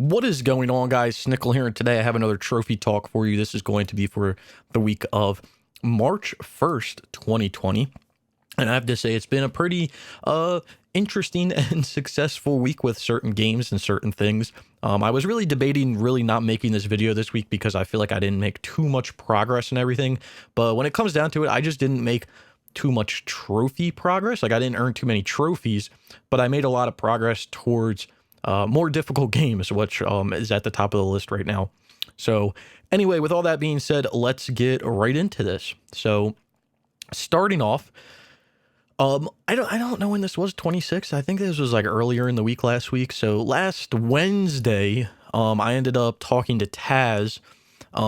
What is going on, guys? Snickel here, and today I have another trophy talk for you. This is going to be for the week of March 1st, 2020. And I have to say, it's been a pretty interesting and successful week with certain games and certain things. I was really debating really not making this video this week because I feel like I didn't make too much progress and everything. But when it comes down to it, I just didn't make too much trophy progress. Like, I didn't earn too many trophies, but I made a lot of progress towards more difficult games, which is at the top of the list right now. So anyway, with all that being said, let's get right into this. So starting off, I don't know when this was, 26. I think this was like earlier in the week last week. So last Wednesday, I ended up talking to Taz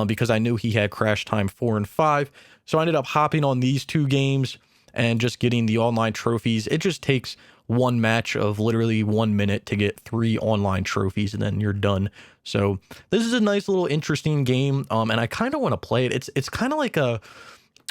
because I knew he had Crash Time 4 and 5. So I ended up hopping on these two games and just getting the online trophies. It just takes one match of literally 1 minute to get 3 online trophies, and then you're done. So this is a nice little interesting game, and I kind of want to play it. It's kind of like a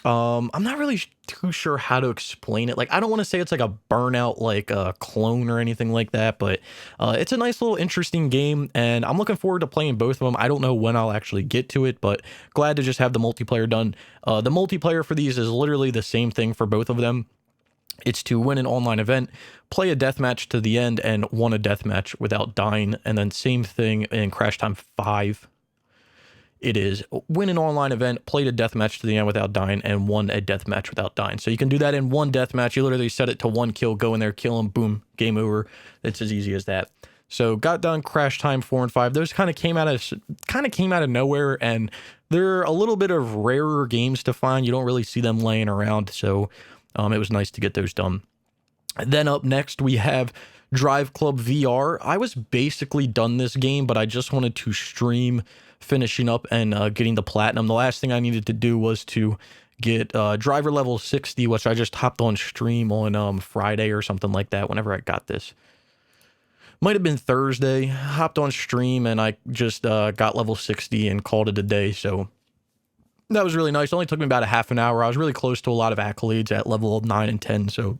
I'm not really too sure how to explain it. Like, I don't want to say it's like a Burnout, like a clone or anything like that, but it's a nice little interesting game, and I'm looking forward to playing both of them. I don't know when I'll actually get to it, but glad to just have the multiplayer done. The multiplayer for these is literally the same thing for both of them. It's to win an online event, play a deathmatch to the end, and won a deathmatch without dying. And then same thing in Crash Time 5. It is win an online event, played a deathmatch to the end without dying, and won a deathmatch without dying. So you can do that in one deathmatch. You literally set it to 1 kill, go in there, kill him, boom, game over. It's as easy as that. So got done Crash Time 4 and 5. Those kind of came out of nowhere, and they're a little bit of rarer games to find. You don't really see them laying around, so it was nice to get those done. Then up next, we have Driveclub VR. I was basically done this game, but I just wanted to stream finishing up and getting the platinum. The last thing I needed to do was to get driver level 60, which I just hopped on stream on Friday or something like that whenever I got this. Might have been Thursday. Hopped on stream and I just got level 60 and called it a day. So that was really nice. It only took me about a half an hour. I was really close to a lot of accolades at level 9 and 10. So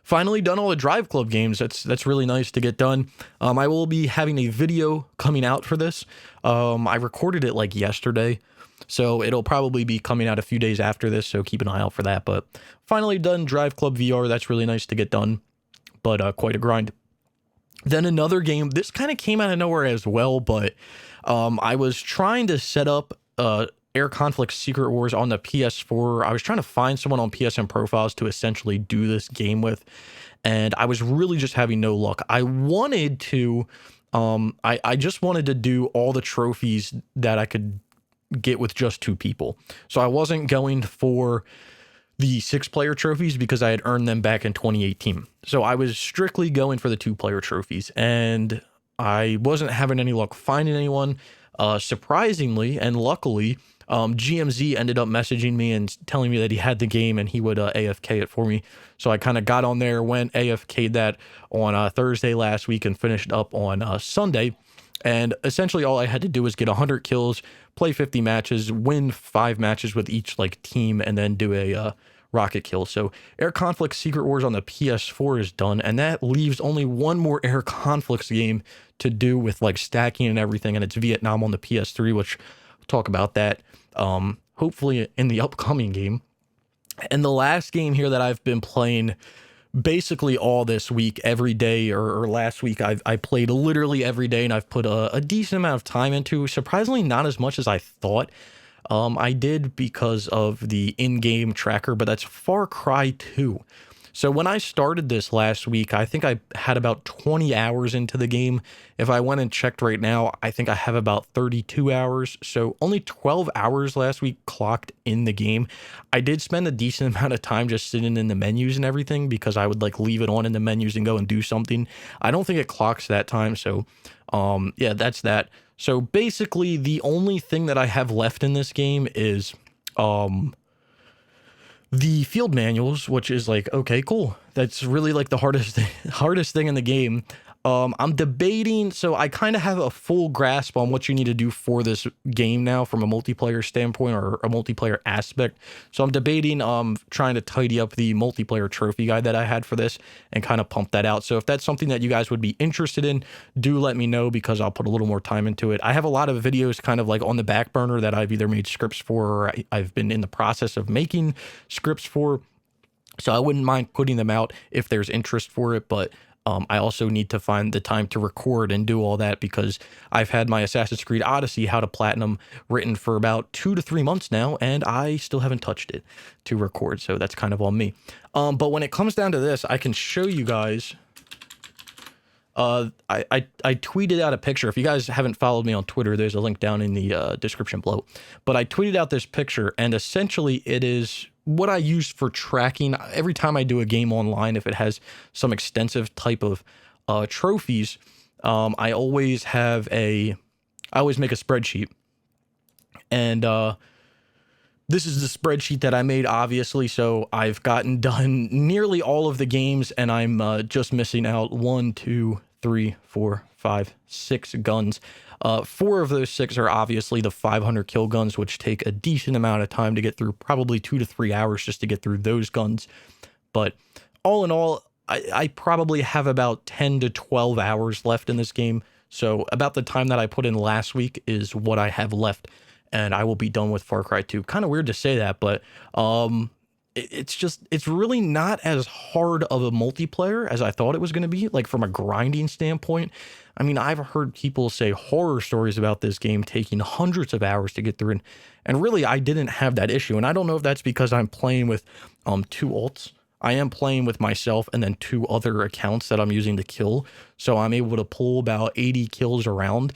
finally done all the Driveclub games. That's really nice to get done. I will be having a video coming out for this. I recorded it like yesterday, so it'll probably be coming out a few days after this, so keep an eye out for that. But finally done Driveclub VR. That's really nice to get done, but quite a grind. Then another game. This kind of came out of nowhere as well, but I was trying to set up Air Conflict Secret Wars on the PS4. I was trying to find someone on PSN profiles to essentially do this game with, and I was really just having no luck. I wanted to, I just wanted to do all the trophies that I could get with just 2 people. So I wasn't going for the 6-player trophies because I had earned them back in 2018. So I was strictly going for the 2-player trophies, and I wasn't having any luck finding anyone. Surprisingly and luckily, GMZ ended up messaging me and telling me that he had the game and he would AFK it for me. So I kind of got on there, went AFK'd that on Thursday last week and finished up on Sunday. And essentially all I had to do was get 100 kills, play 50 matches, win 5 matches with each like team, and then do a rocket kill. So Air Conflict Secret Wars on the PS4 is done, and that leaves only one more Air Conflicts game to do with like stacking and everything, and it's Vietnam on the PS3, which we'll talk about that hopefully in the upcoming game. And the last game here that I've been playing basically all this week, every day, or last week, I played literally every day, and I've put a decent amount of time into. Surprisingly, not as much as I thought I did because of the in-game tracker, but that's Far Cry 2. So when I started this last week, I think I had about 20 hours into the game. If I went and checked right now, I think I have about 32 hours. So only 12 hours last week clocked in the game. I did spend a decent amount of time just sitting in the menus and everything because I would like leave it on in the menus and go and do something. I don't think it clocks that time. So yeah, that's that. So basically the only thing that I have left in this game is the field manuals, which is like, okay, cool. That's really like the hardest thing in the game. I'm debating, so I kind of have a full grasp on what you need to do for this game now from a multiplayer standpoint or a multiplayer aspect. So I'm debating trying to tidy up the multiplayer trophy guide that I had for this and kind of pump that out. So if that's something that you guys would be interested in, do let me know because I'll put a little more time into it. I have a lot of videos kind of like on the back burner that I've either made scripts for or I've been in the process of making scripts for. So I wouldn't mind putting them out if there's interest for it, but I also need to find the time to record and do all that because I've had my Assassin's Creed Odyssey How to Platinum written for about 2 to 3 months now, and I still haven't touched it to record, so that's kind of on me. But when it comes down to this, I can show you guys. I tweeted out a picture. If you guys haven't followed me on Twitter, there's a link down in the description below. But I tweeted out this picture, and essentially it is what I use for tracking every time I do a game online. If it has some extensive type of trophies, I always make a spreadsheet, and this is the spreadsheet that I made, obviously. So I've gotten done nearly all of the games, and I'm just missing out 1, 2, 3, 4, 5, 6 guns. 4 of those 6 are obviously the 500 kill guns, which take a decent amount of time to get through, probably 2 to 3 hours just to get through those guns. But all in all, I probably have about 10 to 12 hours left in this game. So about the time that I put in last week is what I have left, and I will be done with Far Cry 2. Kind of weird to say that, but it's really not as hard of a multiplayer as I thought it was going to be, like from a grinding standpoint. I mean, I've heard people say horror stories about this game taking hundreds of hours to get through, and really I didn't have that issue. And I don't know if that's because I'm playing with 2 alts. I am playing with myself and then 2 other accounts that I'm using to kill, so I'm able to pull about 80 kills around.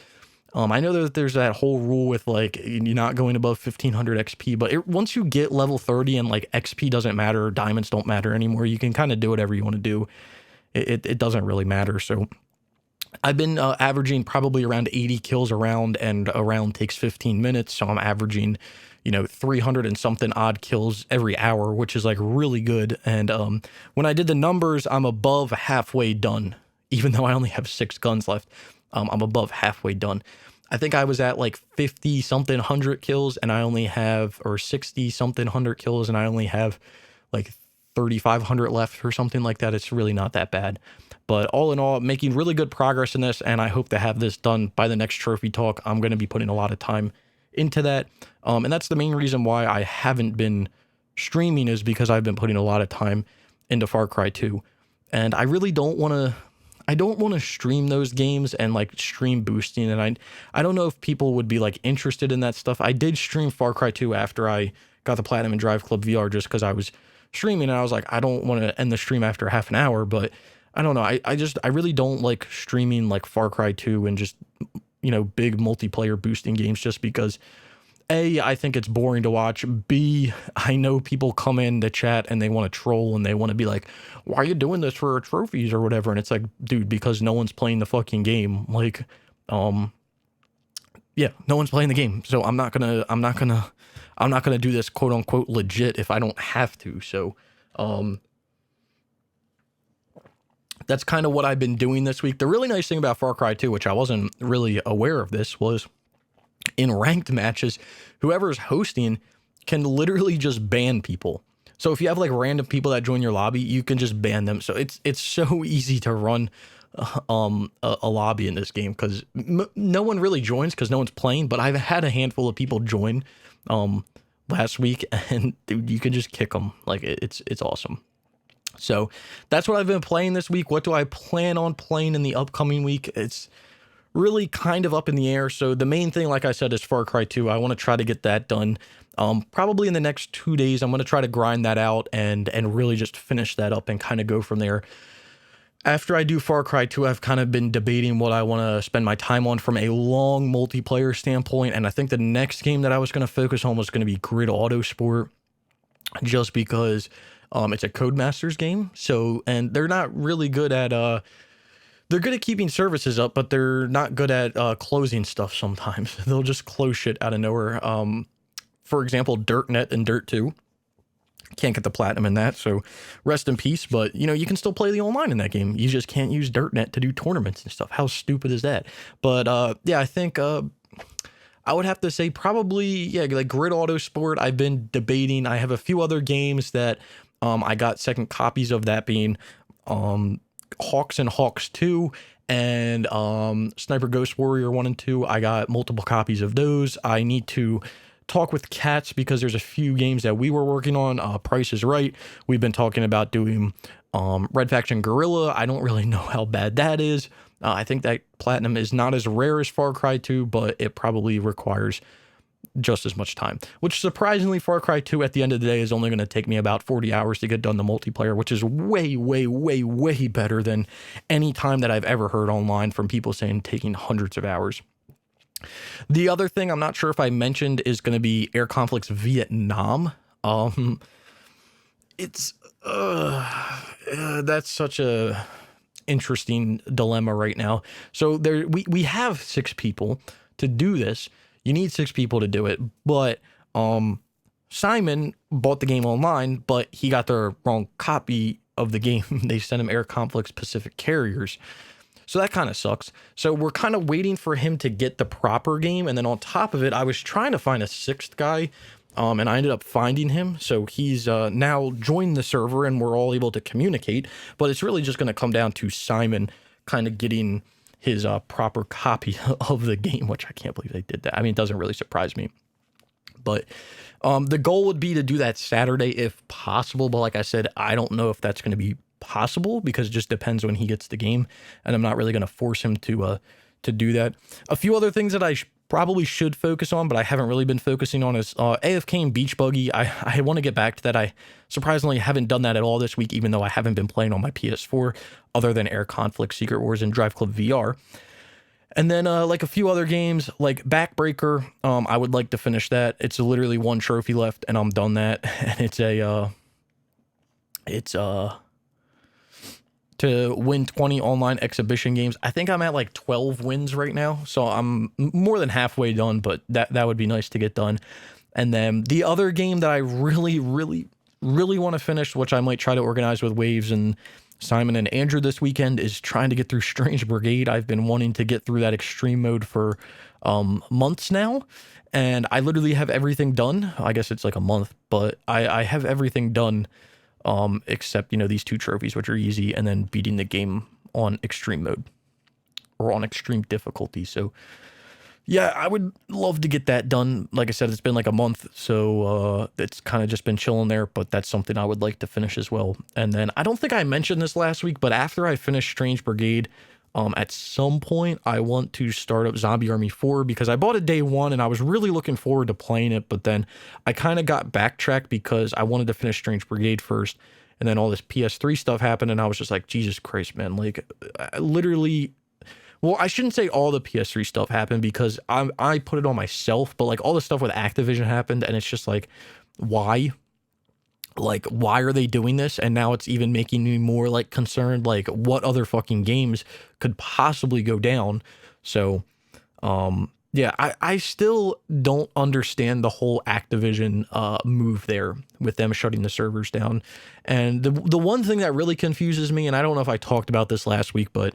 I know that there's that whole rule with like you're not going above 1500 XP, but once you get level 30 and like XP doesn't matter, diamonds don't matter anymore, you can kind of do whatever you want to do. It doesn't really matter. So I've been averaging probably around 80 kills a round, and a round takes 15 minutes. So I'm averaging, 300 and something odd kills every hour, which is like really good. And when I did the numbers, I'm above halfway done, even though I only have 6 guns left. I'm above halfway done. I think I was at like 50 something 100 kills and I only have, or 60 something 100 kills and I only have like 3,500 left or something like that. It's really not that bad. But all in all, making really good progress in this, and I hope to have this done by the next trophy talk. I'm going to be putting a lot of time into that. And that's the main reason why I haven't been streaming, is because I've been putting a lot of time into Far Cry 2. And I really don't want to stream those games and like stream boosting, and I don't know if people would be like interested in that stuff. I did stream Far Cry 2 after I got the Platinum in Driveclub VR just because I was streaming, and I was like, I don't want to end the stream after half an hour, but I don't know. I really don't like streaming like Far Cry 2 and just, big multiplayer boosting games, just because A, I think it's boring to watch. B, I know people come in the chat and they want to troll and they want to be like, why are you doing this for trophies or whatever? And it's like, dude, because no one's playing the fucking game. Like, yeah, no one's playing the game. So I'm not gonna do this quote unquote legit if I don't have to. So, that's kind of what I've been doing this week. The really nice thing about Far Cry 2, which I wasn't really aware of this, was in ranked matches, whoever's hosting can literally just ban people. So if you have like random people that join your lobby, you can just ban them. So it's so easy to run a lobby in this game, because no one really joins because no one's playing. But I've had a handful of people join last week, and dude, you can just kick them. Like it's awesome. So that's what I've been playing this week. What do I plan on playing in the upcoming week? It's really kind of up in the air. So the main thing, like I said, is Far Cry 2. I want to try to get that done. Probably in the next 2 days, I'm going to try to grind that out and really just finish that up and kind of go from there. After I do Far Cry 2, I've kind of been debating what I want to spend my time on from a long multiplayer standpoint. And I think the next game that I was going to focus on was going to be Grid Autosport, just because it's a Codemasters game. So, and they're not really good at, they're good at keeping services up, but they're not good at closing stuff sometimes. They'll just close shit out of nowhere. For example, DirtNet and Dirt 2. Can't get the platinum in that, so rest in peace. But, you can still play the online in that game. You just can't use DirtNet to do tournaments and stuff. How stupid is that? But, yeah, I think I would have to say probably, yeah, like Grid Autosport, I've been debating. I have a few other games that I got second copies of, that being Hawks and Hawks 2 and Sniper Ghost Warrior 1 and 2. I got multiple copies of those. I need to talk with Cats because there's a few games that we were working on. Price is Right. We've been talking about doing Red Faction Guerrilla. I don't really know how bad that is. I think that platinum is not as rare as Far Cry 2, but it probably requires just as much time, which surprisingly Far Cry 2 at the end of the day is only going to take me about 40 hours to get done the multiplayer, which is way, way, way, way better than any time that I've ever heard online from people saying taking hundreds of hours. The other thing I'm not sure if I mentioned is going to be Air Conflicts Vietnam. It's that's such a interesting dilemma right now. So we have 6 people to do this. You need 6 people to do it, but Simon bought the game online, but he got the wrong copy of the game. They sent him Air Conflicts Pacific Carriers. So that kind of sucks. So we're kind of waiting for him to get the proper game. And then on top of it, I was trying to find a 6th guy, and I ended up finding him. So he's now joined the server and we're all able to communicate. But it's really just going to come down to Simon kind of getting his proper copy of the game, which I can't believe they did that. I mean, it doesn't really surprise me. But the goal would be to do that Saturday if possible. But like I said, I don't know if that's going to be possible because it just depends when he gets the game, and I'm not really going to force him to do that. A few other things that I probably should focus on, but I haven't really been focusing on, is AFK and Beach Buggy. I want to get back to that. I surprisingly haven't done that at all this week, even though I haven't been playing on my PS4 other than Air Conflict, Secret Wars, and Driveclub VR. And then like a few other games like Backbreaker, I would like to finish that. It's literally 1 trophy left and I'm done that. And it's to win 20 online exhibition games. I think I'm at like 12 wins right now, so I'm more than halfway done, but that would be nice to get done. And then the other game that I really, really, really want to finish, which I might try to organize with Waves and Simon and Andrew this weekend, is trying to get through Strange Brigade. I've been wanting to get through that extreme mode for months now, and I literally have everything done. I guess it's like a month, but I have everything done except, these 2 trophies, which are easy, and then beating the game on extreme mode or on extreme difficulty. So yeah, I would love to get that done. Like I said, it's been like a month, so it's kind of just been chilling there, but that's something I would like to finish as well. And then I don't think I mentioned this last week, but after I finish Strange Brigade, at some point I want to start up Zombie Army 4 because I bought it day 1 and I was really looking forward to playing it, but then I kind of got backtracked because I wanted to finish Strange Brigade first, and then all this PS3 stuff happened and I was just like, Jesus Christ, man, like I literally... Well, I shouldn't say all the PS3 stuff happened because I put it on myself, but like all the stuff with Activision happened, and it's just like, why? Like, why are they doing this? And now it's even making me more like concerned, like what other fucking games could possibly go down. So, yeah, I still don't understand the whole Activision move there with them shutting the servers down. And the one thing that really confuses me, and I don't know if I talked about this last week, but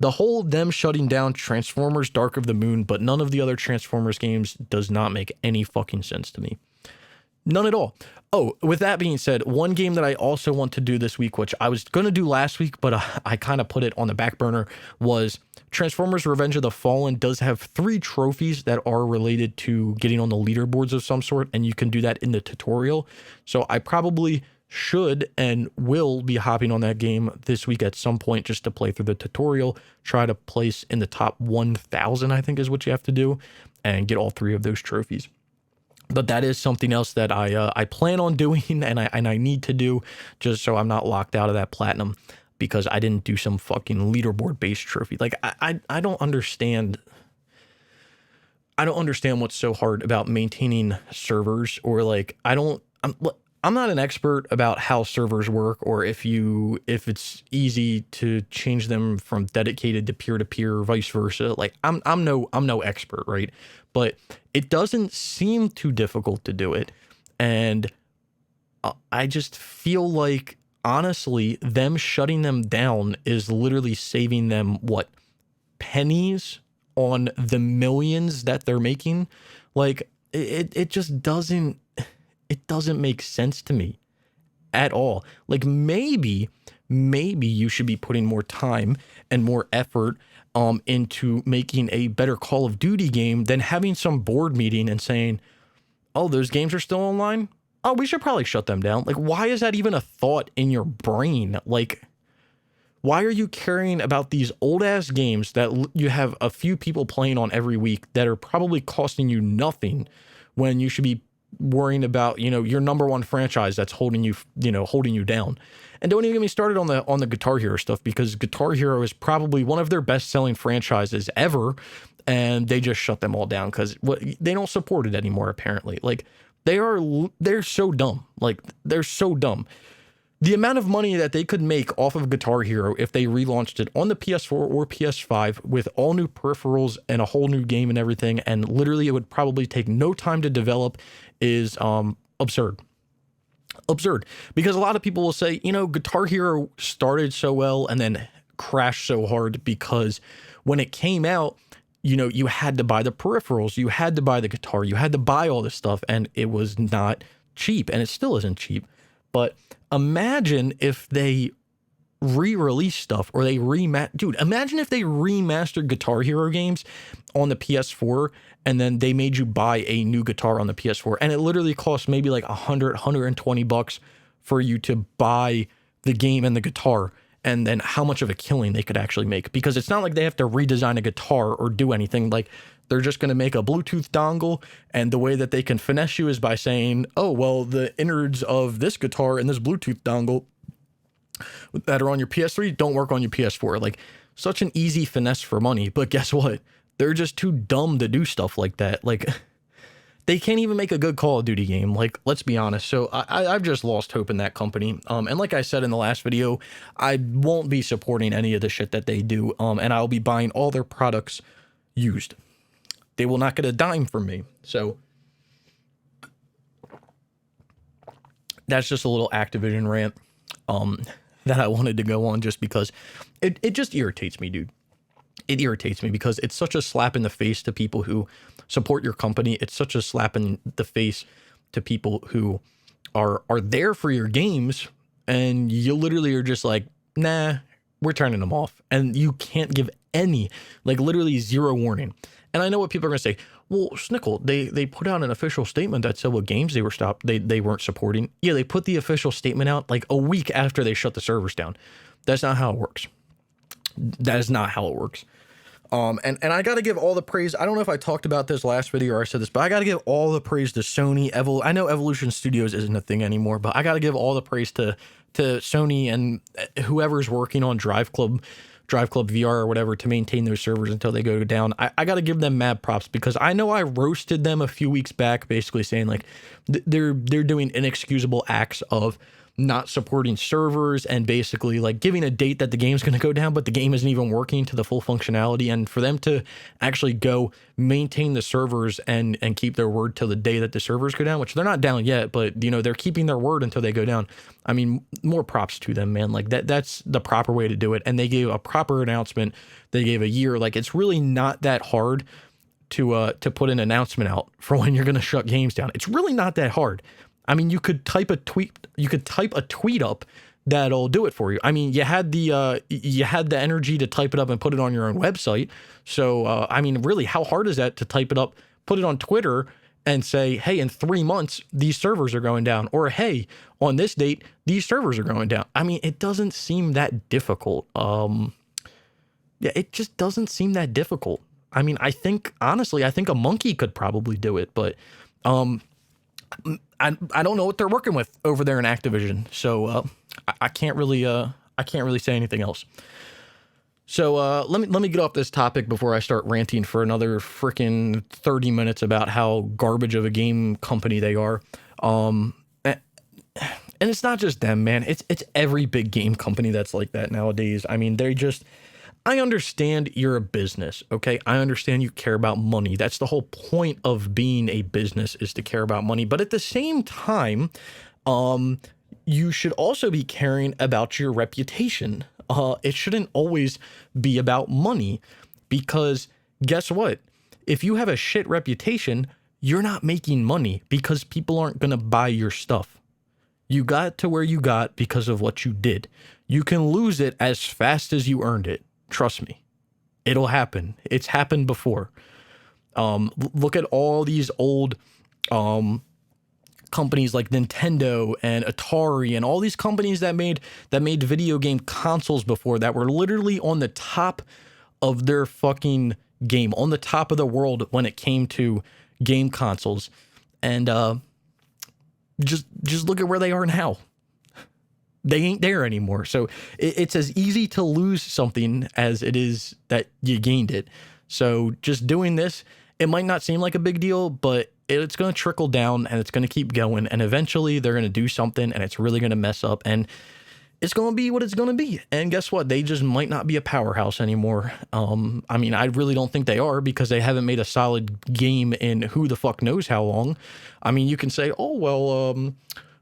the whole them shutting down Transformers Dark of the Moon, but none of the other Transformers games does not make any fucking sense to me. None at all. Oh, with that being said, one game that I also want to do this week, which I was going to do last week, but I kind of put it on the back burner, was Transformers Revenge of the Fallen does have 3 trophies that are related to getting on the leaderboards of some sort, and you can do that in the tutorial. So I probably should and will be hopping on that game this week at some point just to play through the tutorial, try to place in the top 1,000, I think is what you have to do, and get all 3 of those trophies. But that is something else that I plan on doing and I need to do just so I'm not locked out of that platinum because I didn't do some fucking leaderboard based trophy. Like I don't understand. I don't understand what's so hard about maintaining servers, or like I'm not an expert about how servers work, or if it's easy to change them from dedicated to peer-to-peer or vice versa. Like I'm no expert, right? But it doesn't seem too difficult to do it. And I just feel like, honestly, them shutting them down is literally saving them, what, pennies on the millions that they're making. Like, it just doesn't, it doesn't make sense to me at all. Like, maybe you should be putting more time and more effort into making a better Call of Duty game than having some board meeting and saying, oh, those games are still online. Oh, we should probably shut them down. Like, why is that even a thought in your brain? Like, why are you caring about these old ass games that you have a few people playing on every week that are probably costing you nothing, when you should be worrying about, your number one franchise that's holding you down? And don't even get me started on the Guitar Hero stuff, because Guitar Hero is probably one of their best selling franchises ever, and they just shut them all down because they don't support it anymore, apparently. Like, they're so dumb. Like, they're so dumb. The amount of money that they could make off of Guitar Hero if they relaunched it on the PS4 or PS5 with all new peripherals and a whole new game and everything, and literally it would probably take no time to develop, is absurd. Absurd. Because a lot of people will say, Guitar Hero started so well and then crashed so hard because when it came out, you had to buy the peripherals, you had to buy the guitar, you had to buy all this stuff, and it was not cheap, and it still isn't cheap. But imagine if they re-release stuff, or they imagine if they remastered Guitar Hero games on the PS4, and then they made you buy a new guitar on the PS4, and it literally costs maybe like $120 for you to buy the game and the guitar, and then how much of a killing they could actually make. Because it's not like they have to redesign a guitar or do anything. Like, they're just going to make a Bluetooth dongle, and the way that they can finesse you is by saying, oh, well, the innards of this guitar and this Bluetooth dongle that are on your PS3 don't work on your PS4. Like, such an easy finesse for money. But guess what? They're just too dumb to do stuff like that. Like, they can't even make a good Call of Duty game. Like, let's be honest. So I've just lost hope in that company. And like I said in the last video, I won't be supporting any of the shit that they do. And I'll be buying all their products used. They will not get a dime from me. So that's just a little Activision rant that I wanted to go on, just because it just irritates me, dude. It irritates me because it's such a slap in the face to people who support your company. It's such a slap in the face to people who are there for your games, and you literally are just like, nah, we're turning them off. And you can't give any, like, literally zero warning. And I know what people are going to say. Well, Snickel, they put out an official statement that said what games they were they weren't supporting. Yeah, they put the official statement out like a week after they shut the servers down. That's not how it works. That is not how it works. And I got to give all the praise. I don't know if I talked about this last video or I said this, but I got to give all the praise to Sony. I know Evolution Studios isn't a thing anymore, but I got to give all the praise to Sony and whoever's working on Driveclub VR or whatever to maintain those servers until they go down. I got to give them mad props, because I know I roasted them a few weeks back, basically saying like they're doing inexcusable acts of not supporting servers and basically like giving a date that the game's going to go down, but the game isn't even working to the full functionality. And for them to actually go maintain the servers and keep their word till the day that the servers go down, which they're not down yet, but they're keeping their word until they go down. I mean, more props to them, man. Like that's the proper way to do it. And they gave a proper announcement. They gave a year. Like, it's really not that hard to put an announcement out for when you're going to shut games down. It's really not that hard. I mean, you could type a tweet up that'll do it for you. I mean, you had the energy to type it up and put it on your own website. So, I mean, really, how hard is that to type it up, put it on Twitter and say, hey, in 3 months, these servers are going down, or hey, on this date, these servers are going down. I mean, it doesn't seem that difficult. Yeah, it just doesn't seem that difficult. I mean, honestly, I think a monkey could probably do it, but, I don't know what they're working with over there in Activision, so I can't really say anything else. So let me get off this topic before I start ranting for another freaking 30 minutes about how garbage of a game company they are. And it's not just them, man. It's every big game company that's like that nowadays. I mean, I understand you're a business, okay? I understand you care about money. That's the whole point of being a business, is to care about money. But at the same time, You should also be caring about your reputation. It shouldn't always be about money, because guess what? If you have a shit reputation, you're not making money because people aren't going to buy your stuff. You got to where you got because of what you did. You can lose it as fast as you earned it. Trust me. It'll happen. It's happened before. Look at all these old companies like Nintendo and Atari and all these companies that made video game consoles before, that were literally on the top of their fucking game, on the top of the world when it came to game consoles. And just look at where they are now. They ain't there anymore. So it's as easy to lose something as it is that you gained it. So just doing this, it might not seem like a big deal, but it's going to trickle down and it's going to keep going. And eventually they're going to do something and it's really going to mess up and it's going to be what it's going to be. And guess what? They just might not be a powerhouse anymore. I mean, I really don't think they are, because they haven't made a solid game in who the fuck knows how long. I mean, you can say, oh, well,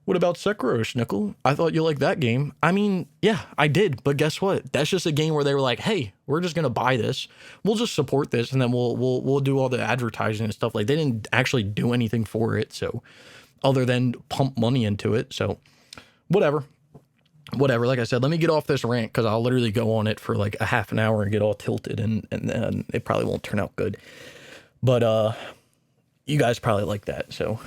what about Sekiro, Snickel? I thought you liked that game. I mean, yeah, I did. But guess what? That's just a game where they were like, hey, we're just going to buy this. We'll just support this. And then we'll do all the advertising and stuff. Like, they didn't actually do anything for it. So other than pump money into it. So whatever. Like I said, let me get off this rant, because I'll literally go on it for like a half an hour and get all tilted, and then it probably won't turn out good. But you guys probably like that. So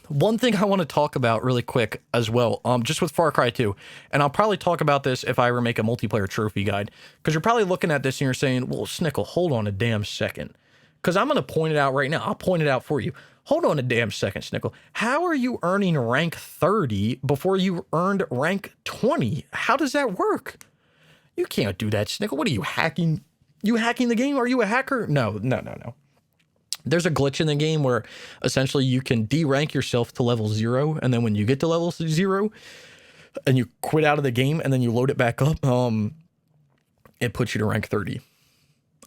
one thing I want to talk about really quick as well, just with Far Cry 2, and I'll probably talk about this if I ever make a multiplayer trophy guide, because you're probably looking at this and you're saying, well, Snickel, hold on a damn second, because I'm going to point it out right now. I'll point it out for you. Hold on a damn second, Snickel. How are you earning rank 30 before you earned rank 20? How does that work? You can't do that, Snickel. What are you, hacking? You hacking the game? Are you a hacker? No. There's a glitch in the game where essentially you can de-rank yourself to level 0, and then when you get to level 0 and you quit out of the game and then you load it back up, it puts you to rank 30.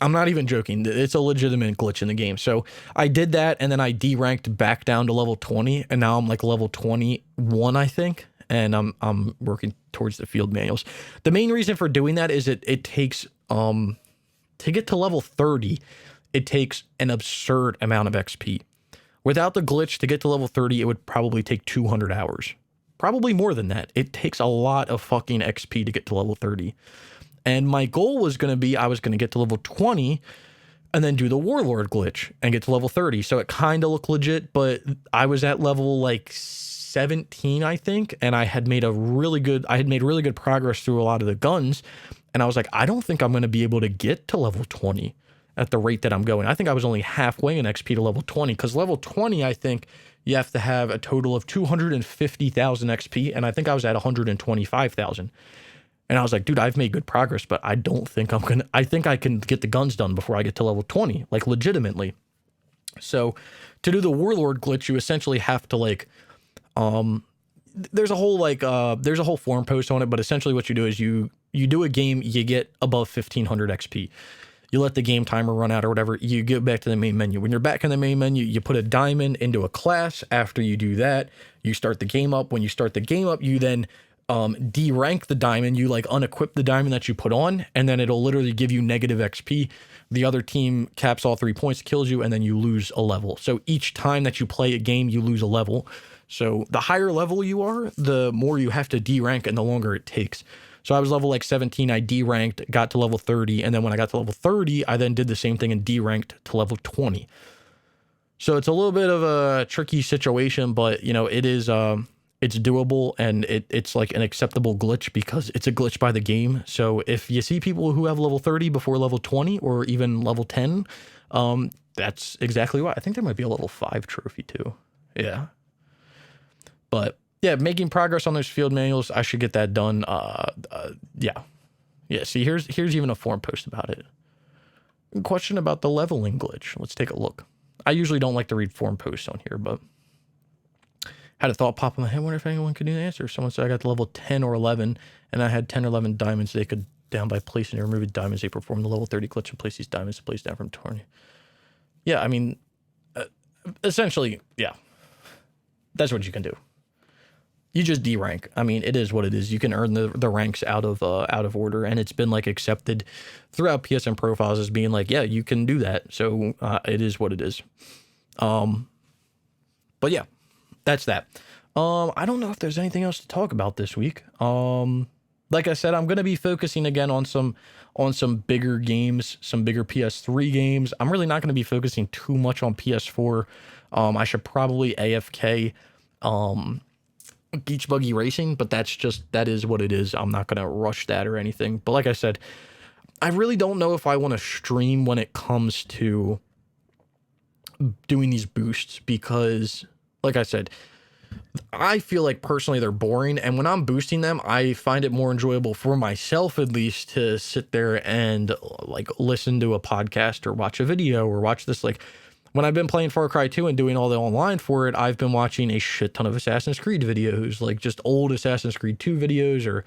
I'm not even joking. It's a legitimate glitch in the game. So I did that, and then I de-ranked back down to level 20, and now I'm like level 21, I think, and I'm working towards the field manuals. The main reason for doing that is it takes to get to level 30, it takes an absurd amount of XP. Without the glitch, to get to level 30, it would probably take 200 hours. Probably more than that. It takes a lot of fucking XP to get to level 30. And my goal was going to be, I was going to get to level 20 and then do the Warlord glitch and get to level 30. So it kind of looked legit, but I was at level like 17, I think. And I had made really good progress through a lot of the guns. And I was like, I don't think I'm going to be able to get to level 20 at the rate that I'm going. I think I was only halfway in XP to level 20, because level 20, I think you have to have a total of 250,000 XP. And I think I was at 125,000. And I was like, dude, I've made good progress, but I don't think I think I can get the guns done before I get to level 20, like legitimately. So to do the Warlord glitch, you essentially have to like, there's a whole forum post on it, but essentially what you do is you do a game, you get above 1500 XP. You let the game timer run out or whatever, you get back to the main menu. When you're back in the main menu, you put a diamond into a class. After you do that, you start the game up. When you start the game up, you then de-rank the diamond. You like unequip the diamond that you put on, and then it'll literally give you negative XP. The other team caps all 3 points, kills you, and then you lose a level. So each time that you play a game, you lose a level. So the higher level you are, the more you have to de-rank and the longer it takes. So I was level like 17, I de-ranked, got to level 30, and then when I got to level 30, I then did the same thing and de-ranked to level 20. So it's a little bit of a tricky situation, but you know, it is it's doable, and it's like an acceptable glitch because it's a glitch by the game. So if you see people who have level 30 before level 20 or even level 10, that's exactly why. I think there might be a level 5 trophy too. Yeah. But yeah, making progress on those field manuals. I should get that done. Yeah. See, here's even a forum post about it. Question about the leveling glitch. Let's take a look. I usually don't like to read forum posts on here, but had a thought pop in my head. Wonder if anyone could do the answer. Someone said I got to level 10 or 11, and I had 10 or 11 diamonds. They could down by placing and removing diamonds. They perform the level 30 glitch and place these diamonds to place down from 20. Yeah, I mean, essentially, yeah, that's what you can do. you just derank. I mean, it is what it is. You can earn the ranks out of order, and it's been like accepted throughout PSN profiles as being like, yeah, you can do that. So it is what it is. But yeah, that's that. I don't know if there's anything else to talk about this week. Like I said, I'm gonna be focusing again on some bigger games, some bigger PS3 games. I'm really not gonna be focusing too much on PS4. I should probably AFK Beach Buggy Racing, but that is what it is. I'm not gonna rush that or anything. But like I said, I really don't know if I want to stream when it comes to doing these boosts, because like I said, I feel like personally they're boring, and when I'm boosting them, I find it more enjoyable for myself, at least, to sit there and like listen to a podcast or watch a video or watch this. Like when I've been playing Far Cry 2 and doing all the online for it, I've been watching a shit ton of Assassin's Creed videos, like just old Assassin's Creed 2 videos or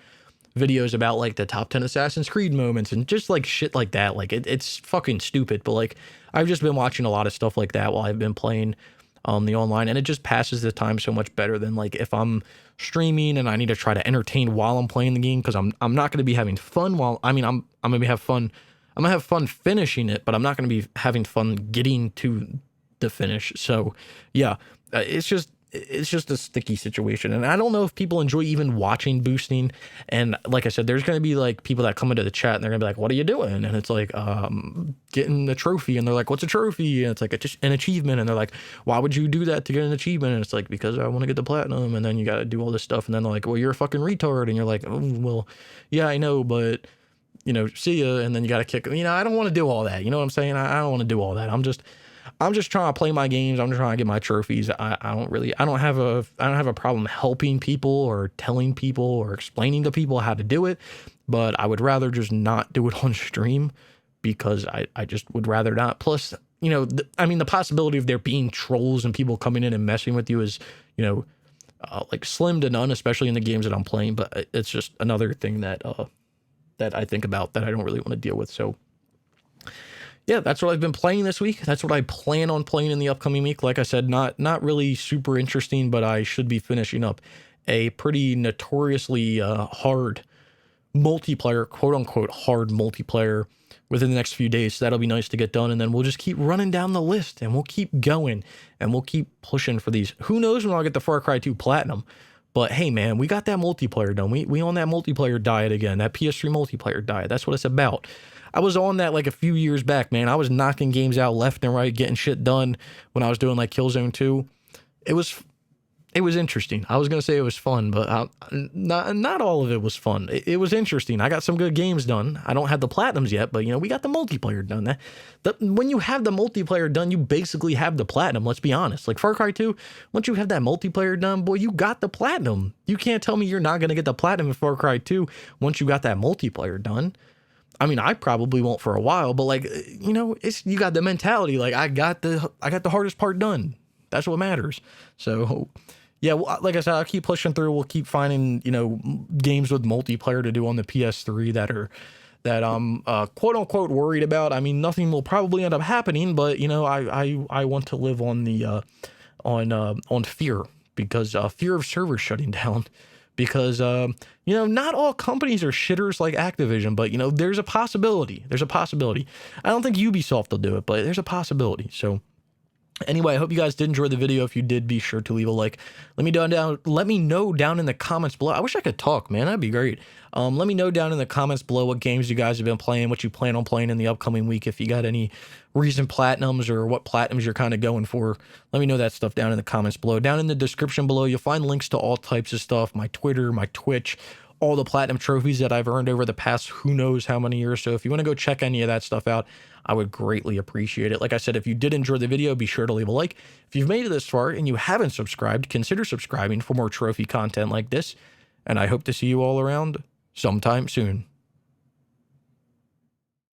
videos about like the top 10 Assassin's Creed moments and just like shit like that. Like it's fucking stupid, but like I've just been watching a lot of stuff like that while I've been playing the online, and it just passes the time so much better than like if I'm streaming and I need to try to entertain while I'm playing the game, because I'm not going to be having fun while I'm going to have fun. I'm gonna have fun finishing it, but I'm not going to be having fun getting to the finish. So yeah, it's just a sticky situation, and I don't know if people enjoy even watching boosting. And like I said, there's going to be like people that come into the chat and they're gonna be like, what are you doing? And it's like, getting the trophy. And they're like, what's a trophy? And it's like an achievement. And they're like, why would you do that to get an achievement? And it's like, because I want to get the platinum. And then you got to do all this stuff. And then they're like, well, you're a fucking retard. And you're like, oh, well, yeah, I know, but see ya. And then you got to kick, I don't want to do all that. You know what I'm saying? I don't want to do all that. I'm just trying to play my games. I'm just trying to get my trophies. I don't have a problem helping people or telling people or explaining to people how to do it, but I would rather just not do it on stream, because I just would rather not. Plus, the possibility of there being trolls and people coming in and messing with you is, like slim to none, especially in the games that I'm playing. But it's just another thing that I think about that I don't really want to deal with. So yeah, that's what I've been playing this week. That's what I plan on playing in the upcoming week. Like I said, not really super interesting, but I should be finishing up a pretty notoriously hard multiplayer, quote unquote, hard multiplayer within the next few days. So that'll be nice to get done. And then we'll just keep running down the list, and we'll keep going, and we'll keep pushing for these. Who knows when I'll get the Far Cry 2 Platinum. But hey, man, we got that multiplayer done. We on that multiplayer diet again, that PS3 multiplayer diet. That's what it's about. I was on that like a few years back, man. I was knocking games out left and right, getting shit done when I was doing like Killzone 2. It was interesting. I was going to say it was fun, but not all of it was fun. It was interesting. I got some good games done. I don't have the platinums yet, but we got the multiplayer done. When you have the multiplayer done, you basically have the platinum. Let's be honest. Like Far Cry 2, once you have that multiplayer done, boy, you got the platinum. You can't tell me you're not going to get the platinum in Far Cry 2 once you got that multiplayer done. I mean, I probably won't for a while, but like, you got the mentality. Like I got the hardest part done. That's what matters. So yeah, well, like I said, I'll keep pushing through. We'll keep finding, games with multiplayer to do on the PS3 that I'm quote unquote worried about. I mean, nothing will probably end up happening, but I want to live on the on fear, because fear of servers shutting down. Because, not all companies are shitters like Activision, but, there's a possibility. There's a possibility. I don't think Ubisoft will do it, but there's a possibility. So anyway, I hope you guys did enjoy the video. If you did, be sure to leave a like. Let me know down in the comments below. I wish I could talk, man. That'd be great. Let me know down in the comments below what games you guys have been playing, what you plan on playing in the upcoming week. If you got any recent platinums or what platinums you're kind of going for, let me know that stuff down in the comments below. Down in the description below, you'll find links to all types of stuff, my Twitter, my Twitch, all the platinum trophies that I've earned over the past who knows how many years. So if you want to go check any of that stuff out, I would greatly appreciate it. Like I said, if you did enjoy the video, be sure to leave a like. If you've made it this far and you haven't subscribed, consider subscribing for more trophy content like this. And I hope to see you all around sometime soon.